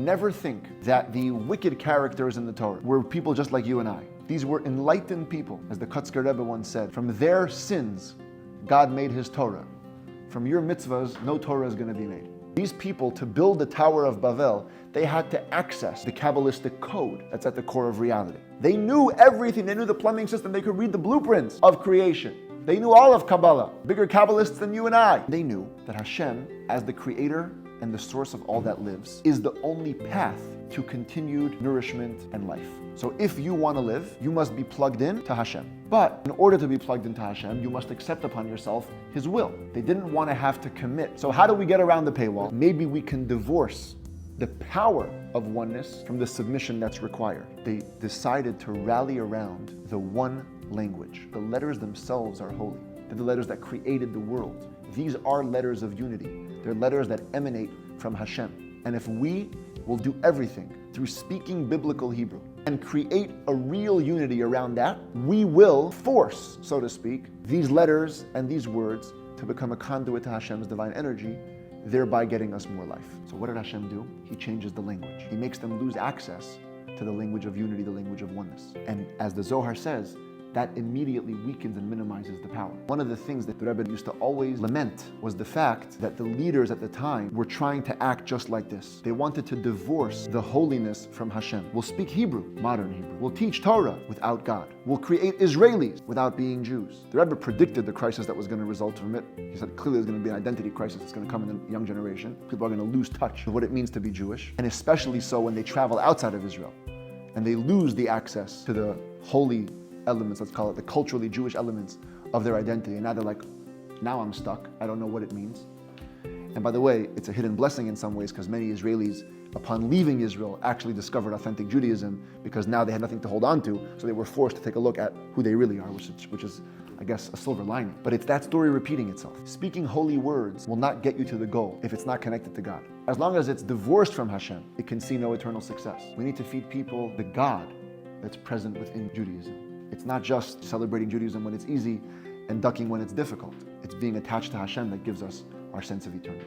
Never think that the wicked characters in the Torah were people just like you and I. These were enlightened people. As the Kotzker Rebbe once said, from their sins, God made his Torah. From your mitzvahs, no Torah is going to be made. These people, to build the Tower of Babel, they had to access the Kabbalistic code that's at the core of reality. They knew everything. They knew the plumbing system. They could read the blueprints of creation. They knew all of Kabbalah, bigger Kabbalists than you and I. They knew that Hashem, as the creator and the source of all that lives, is the only path to continued nourishment and life. So if you want to live, you must be plugged in to Hashem. But in order to be plugged into Hashem, you must accept upon yourself His will. They didn't want to have to commit. So how do we get around the paywall? Maybe we can divorce the power of oneness from the submission that's required. They decided to rally around the one language. The letters themselves are holy. They're the letters that created the world. These are letters of unity. They're letters that emanate from Hashem. And if we will do everything through speaking biblical Hebrew and create a real unity around that, we will force, so to speak, these letters and these words to become a conduit to Hashem's divine energy, thereby getting us more life. So what did Hashem do? He changes the language. He makes them lose access to the language of unity, the language of oneness. And as the Zohar says, that immediately weakens and minimizes the power. One of the things that the Rebbe used to always lament was the fact that the leaders at the time were trying to act just like this. They wanted to divorce the holiness from Hashem. We'll speak Hebrew, modern Hebrew. We'll teach Torah without God. We'll create Israelis without being Jews. The Rebbe predicted the crisis that was going to result from it. He said clearly there's going to be an identity crisis that's going to come in the young generation. People are going to lose touch with what it means to be Jewish, and especially so when they travel outside of Israel and they lose the access to the holy elements, let's call it the culturally Jewish elements of their identity. And now they're like, now I'm stuck. I don't know what it means. And by the way, it's a hidden blessing in some ways because many Israelis, upon leaving Israel, actually discovered authentic Judaism because now they had nothing to hold on to. So they were forced to take a look at who they really are, which is, I guess, a silver lining. But it's that story repeating itself. Speaking holy words will not get you to the goal if it's not connected to God. As long as it's divorced from Hashem, it can see no eternal success. We need to feed people the God that's present within Judaism. It's not just celebrating Judaism when it's easy and ducking when it's difficult. It's being attached to Hashem that gives us our sense of eternity.